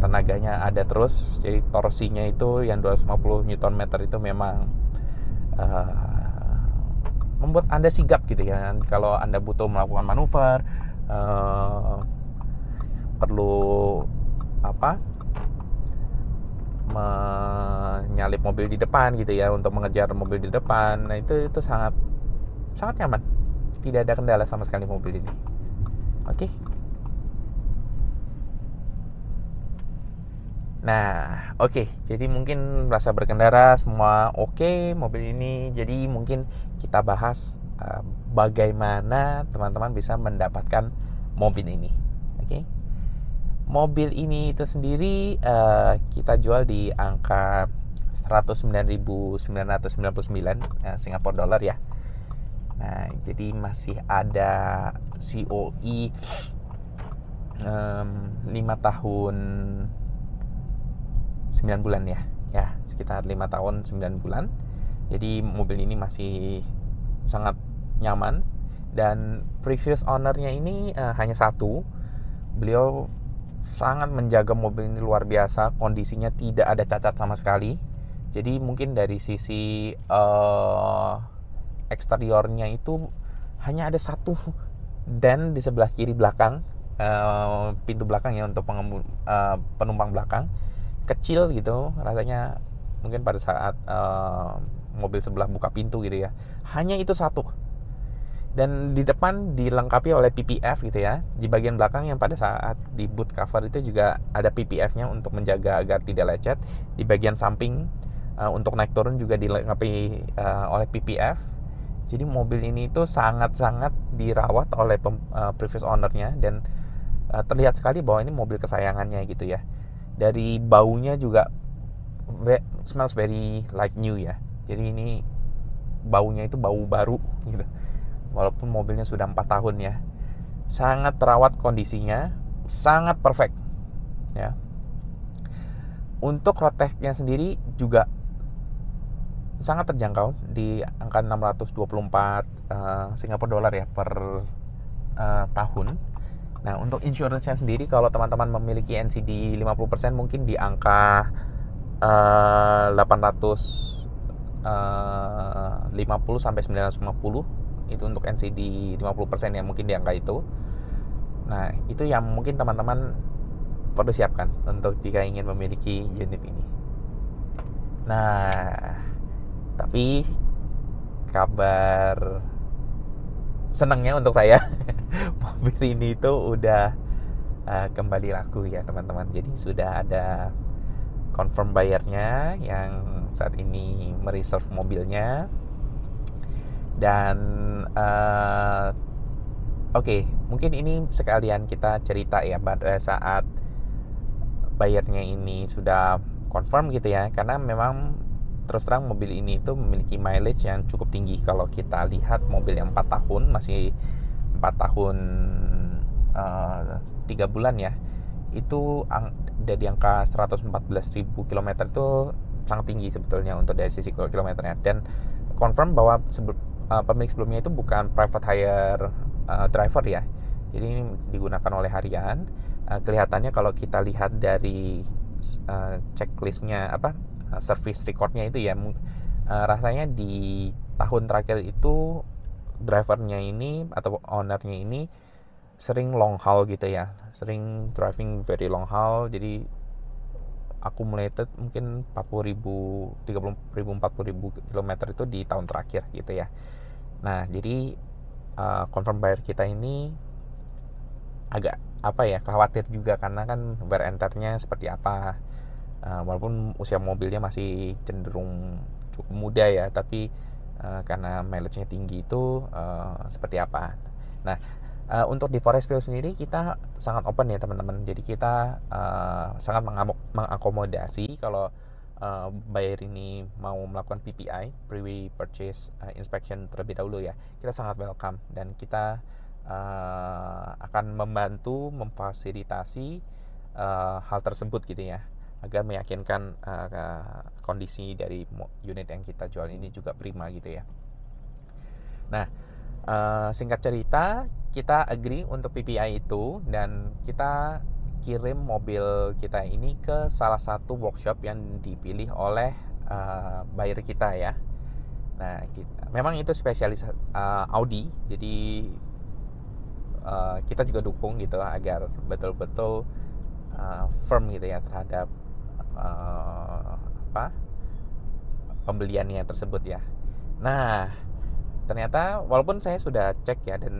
tenaganya ada terus. Jadi torsinya itu yang 250 Nm itu memang membuat Anda sigap gitu ya. Kalau Anda butuh melakukan manuver, perlu menyalip mobil di depan gitu ya, untuk mengejar mobil di depan. Nah itu sangat nyaman, tidak ada kendala sama sekali mobil ini. Oke. Nah, oke. Jadi mungkin rasa berkendara semua oke mobil ini. Jadi mungkin kita bahas bagaimana teman-teman bisa mendapatkan mobil ini. Oke. Mobil ini itu sendiri kita jual di angka 109.999 Singapura dollar ya. Nah, jadi masih ada COI 5 tahun 9 bulan ya. Ya, sekitar 5 tahun 9 bulan. Jadi mobil ini masih sangat nyaman, dan previous ownernya ini hanya satu. Beliau sangat menjaga mobil ini luar biasa, kondisinya tidak ada cacat sama sekali. Jadi mungkin dari sisi eksteriornya itu hanya ada satu dent di sebelah kiri belakang, pintu belakang ya, untuk penumpang belakang, kecil gitu rasanya, mungkin pada saat mobil sebelah buka pintu gitu ya. Hanya itu satu. Dan di depan dilengkapi oleh PPF gitu ya. Di bagian belakang yang pada saat di boot cover itu juga ada PPF-nya untuk menjaga agar tidak lecet. Di bagian samping untuk naik turun juga dilengkapi oleh PPF. Jadi mobil ini itu sangat-sangat dirawat oleh previous ownernya, dan terlihat sekali bahwa ini mobil kesayangannya gitu ya. Dari baunya juga smells very like new ya. Jadi ini baunya itu bau baru gitu, walaupun mobilnya sudah 4 tahun ya. Sangat terawat kondisinya, sangat perfect ya. Untuk road tax-nya sendiri juga sangat terjangkau di angka 624 Singapura dolar ya per tahun. Nah, untuk insurance-nya sendiri kalau teman-teman memiliki NCD 50% mungkin di angka 850 sampai 950 itu untuk NCD 50% ya, mungkin di angka itu. Nah, itu yang mungkin teman-teman perlu siapkan untuk jika ingin memiliki unit ini. Nah, tapi kabar senangnya untuk saya mobil ini itu udah kembali laku ya teman-teman. Jadi sudah ada confirm buyernya yang saat ini mereserve mobilnya. Dan oke, mungkin ini sekalian kita cerita ya pada saat buyernya ini sudah confirm gitu ya, karena memang terus terang mobil ini itu memiliki mileage yang cukup tinggi. Kalau kita lihat mobil yang 4 tahun, masih 4 tahun 3 bulan ya, itu ada di angka 114.000 km itu sangat tinggi sebetulnya untuk dari sisi kilometernya. Dan confirm bahwa pemilik sebelumnya itu bukan private hire driver ya, jadi ini digunakan oleh harian. Kelihatannya kalau kita lihat dari checklistnya service recordnya itu ya, rasanya di tahun terakhir itu drivernya ini atau ownernya ini sering long haul gitu ya, sering driving very long haul, jadi accumulated mungkin 30.000 km itu di tahun terakhir gitu ya. Nah, jadi confirm buyer kita ini agak khawatir juga, karena kan wear and tear-nya seperti apa. Walaupun usia mobilnya masih cenderung cukup muda ya, tapi karena mileage-nya tinggi itu seperti apa. Nah, untuk di Forestville sendiri kita sangat open ya teman-teman. Jadi kita sangat mengakomodasi kalau buyer ini mau melakukan PPI, pre-purchase inspection terlebih dahulu ya. Kita sangat welcome dan kita akan membantu memfasilitasi hal tersebut gitu ya, agar meyakinkan kondisi dari unit yang kita jual ini juga prima gitu ya. Nah, singkat cerita, kita agree untuk PPI itu dan kita kirim mobil kita ini ke salah satu workshop yang dipilih oleh buyer kita ya. Nah, memang itu spesialis Audi, jadi kita juga dukung gitu agar betul-betul firm gitu ya terhadap pembeliannya tersebut ya. Nah, ternyata walaupun saya sudah cek ya dan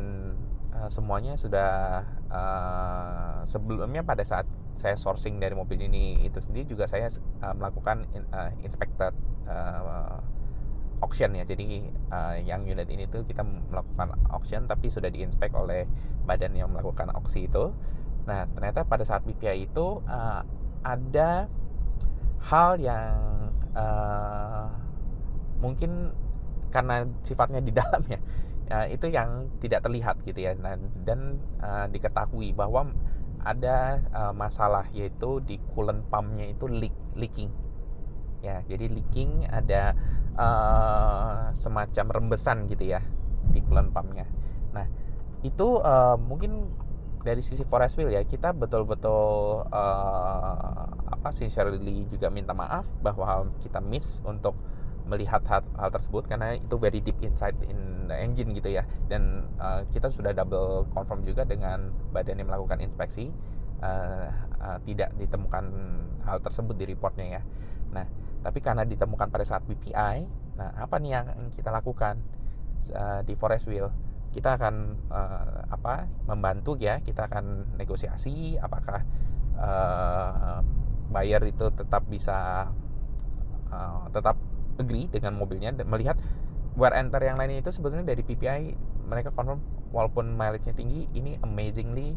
semuanya sudah sebelumnya pada saat saya sourcing dari mobil ini itu sendiri juga saya melakukan inspected auction ya. Jadi yang unit ini tuh kita melakukan auction tapi sudah diinspek oleh badan yang melakukan auksi itu. Nah, ternyata pada saat PPI itu ada hal yang mungkin karena sifatnya di dalam ya, itu yang tidak terlihat gitu ya. Nah, dan diketahui bahwa ada masalah, yaitu di coolant pumpnya itu leaking ya. Jadi leaking, ada semacam rembesan gitu ya di coolant pumpnya. Nah, itu mungkin dari sisi Forestville ya, kita betul-betul sincerely juga minta maaf bahwa kita miss untuk melihat hal tersebut, karena itu very deep inside in the engine gitu ya. Dan kita sudah double confirm juga dengan badan yang melakukan inspeksi, tidak ditemukan hal tersebut di reportnya ya. Nah, tapi karena ditemukan pada saat PPI, nah apa nih yang kita lakukan di Forestville? Kita akan membantu ya, kita akan negosiasi apakah buyer itu tetap bisa tetap agree dengan mobilnya, dan melihat wear and tear yang lainnya itu sebetulnya dari PPI mereka confirm walaupun mileage-nya tinggi, ini amazingly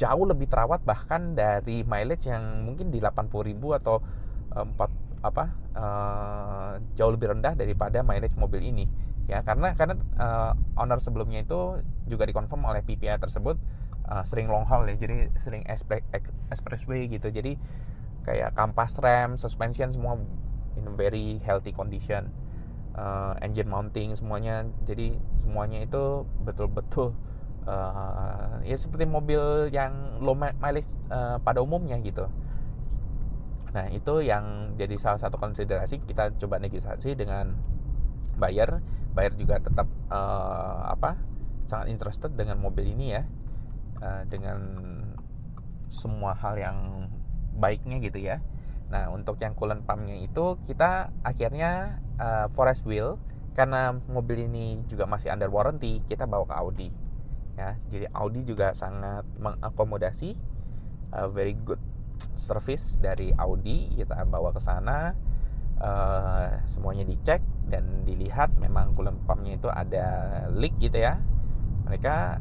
jauh lebih terawat bahkan dari mileage yang mungkin di 80.000 atau jauh lebih rendah daripada mileage mobil ini ya, karena owner sebelumnya itu juga dikonfirm oleh PPI tersebut sering long haul ya, jadi sering expressway gitu, jadi kayak kampas rem, suspension semua in a very healthy condition, engine mounting semuanya, jadi semuanya itu betul-betul ya seperti mobil yang low mileage pada umumnya gitu. Nah itu yang jadi salah satu konsiderasi, kita coba negosiasi dengan buyer juga tetap sangat interested dengan mobil ini ya, dengan semua hal yang baiknya gitu ya. Nah untuk yang coolant pumpnya itu kita akhirnya forest wheel, karena mobil ini juga masih under warranty, kita bawa ke Audi ya. Jadi Audi juga sangat mengakomodasi, very good service dari Audi, kita bawa ke sana, semuanya dicek dan dilihat memang coolant pumpnya itu ada leak gitu ya. Mereka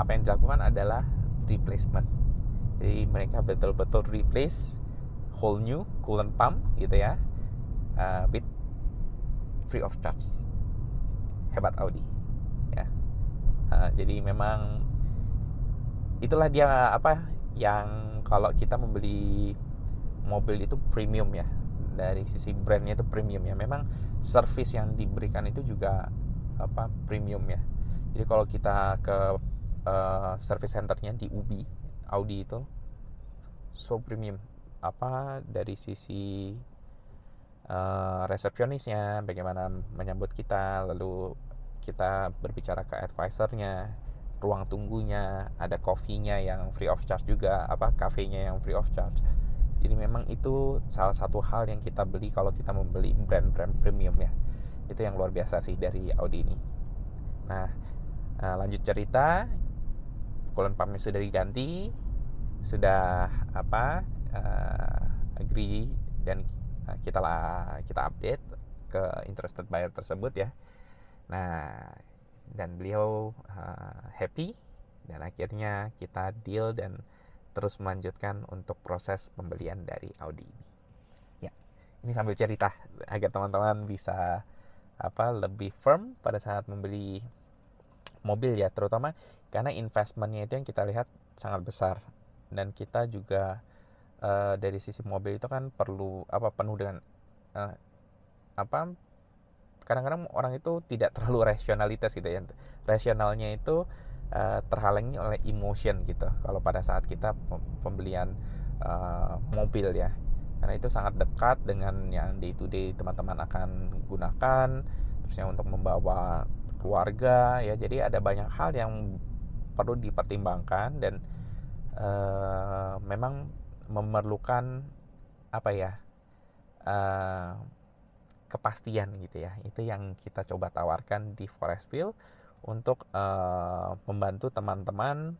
apa yang dilakukan adalah replacement, jadi mereka betul-betul replace whole new coolant pump gitu ya, with free of charge. Hebat Audi ya. Jadi memang itulah dia yang kalau kita membeli mobil itu premium ya, dari sisi brandnya itu premium ya. Memang service yang diberikan itu juga premium ya. Jadi kalau kita ke service centernya di UBI Audi itu so premium, dari sisi resepsionisnya bagaimana menyambut kita, lalu kita berbicara ke advisornya, ruang tunggunya, ada coffee-nya yang free of charge juga, cafe-nya yang free of charge. Jadi memang itu salah satu hal yang kita beli kalau kita membeli brand-brand premium ya. Itu yang luar biasa sih dari Audi ini. Nah, lanjut cerita, coolant pumpnya sudah diganti, sudah agree, dan kita update ke interested buyer tersebut ya. Nah, dan beliau happy, dan akhirnya kita deal dan terus melanjutkan untuk proses pembelian dari Audi ini. Ya, ini sambil cerita agar teman-teman bisa lebih firm pada saat membeli mobil ya, terutama karena investmentnya itu yang kita lihat sangat besar, dan kita juga dari sisi mobil itu kan perlu penuh dengan kadang-kadang orang itu tidak terlalu rasionalitas gitu ya, rasionalnya itu terhalangi oleh emotion gitu kalau pada saat kita pembelian mobil ya, karena itu sangat dekat dengan yang day to day teman-teman akan gunakan, terusnya untuk membawa keluarga ya. Jadi ada banyak hal yang perlu dipertimbangkan, dan memang memerlukan kepastian gitu ya. Itu yang kita coba tawarkan di Forestville untuk membantu teman-teman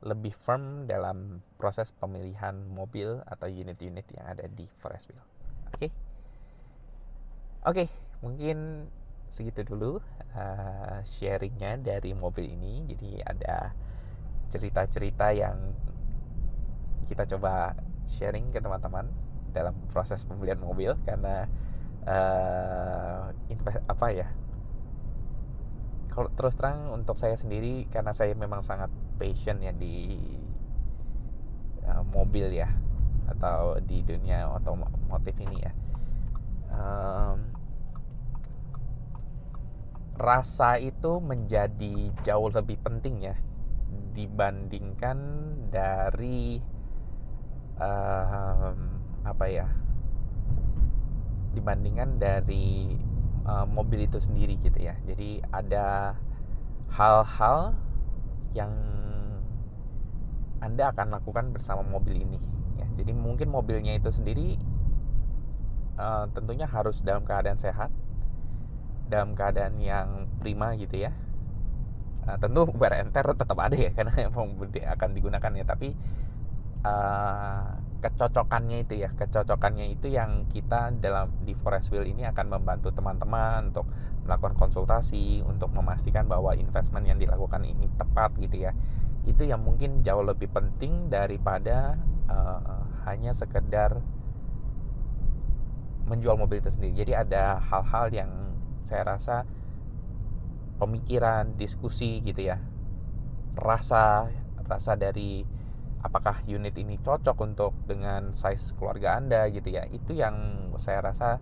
lebih firm dalam proses pemilihan mobil atau unit-unit yang ada di Forestville. Oke, mungkin segitu dulu sharingnya dari mobil ini. Jadi ada cerita-cerita yang kita coba sharing ke teman-teman dalam proses pembelian mobil, karena kalau terus terang untuk saya sendiri, karena saya memang sangat passion ya di mobil ya, atau di dunia otomotif ini ya, rasa itu menjadi jauh lebih penting ya dibandingkan dari dibandingkan dari mobil itu sendiri gitu ya. Jadi ada hal-hal yang Anda akan lakukan bersama mobil ini ya. Jadi mungkin mobilnya itu sendiri tentunya harus dalam keadaan sehat, dalam keadaan yang prima gitu ya. Tentu wear and tear tetap ada ya, karena emang akan digunakan ya, tapi kecocokannya itu yang kita di Forestville ini akan membantu teman-teman untuk melakukan konsultasi, untuk memastikan bahwa investment yang dilakukan ini tepat gitu ya. Itu yang mungkin jauh lebih penting daripada hanya sekedar menjual mobil itu sendiri. Jadi ada hal-hal yang saya rasa pemikiran, diskusi gitu ya, rasa dari apakah unit ini cocok untuk dengan size keluarga Anda gitu ya, itu yang saya rasa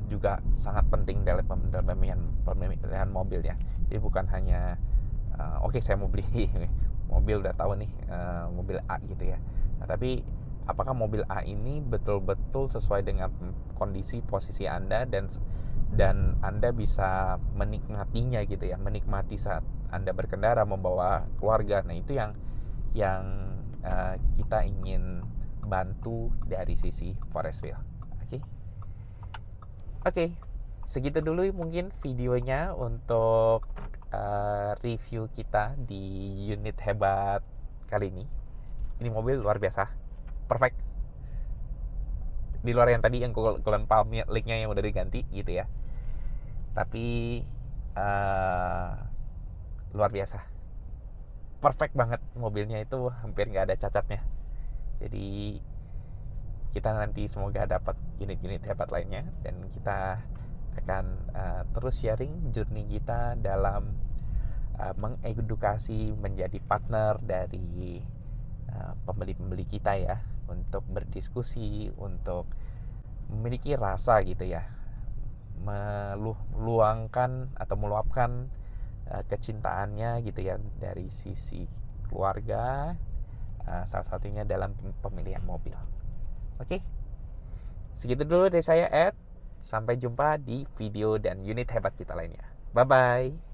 juga sangat penting dalam pemilihan mobil ya. Jadi bukan hanya oke, saya mau beli mobil, udah tahu nih mobil A gitu ya. Nah, tapi apakah mobil A ini betul-betul sesuai dengan kondisi posisi Anda dan Anda bisa menikmatinya gitu ya, menikmati saat Anda berkendara membawa keluarga. Nah, itu yang kita ingin bantu dari sisi Forestville. Oke, segitu dulu mungkin videonya untuk review kita di unit hebat kali ini. Ini mobil luar biasa, perfect. Di luar yang tadi yang coolant pump linknya yang udah diganti gitu ya. Tapi luar biasa, perfect banget mobilnya itu, hampir nggak ada cacatnya. Jadi kita nanti semoga dapat unit-unit hebat lainnya, dan kita akan terus sharing journey kita dalam mengedukasi, menjadi partner dari pembeli-pembeli kita ya, untuk berdiskusi, untuk memiliki rasa gitu ya, meluangkan atau meluapkan kecintaannya gitu ya dari sisi keluarga, salah satunya dalam pemilihan mobil. Oke, segitu dulu dari saya, Ed. Sampai jumpa di video dan unit hebat kita lainnya. Bye-bye.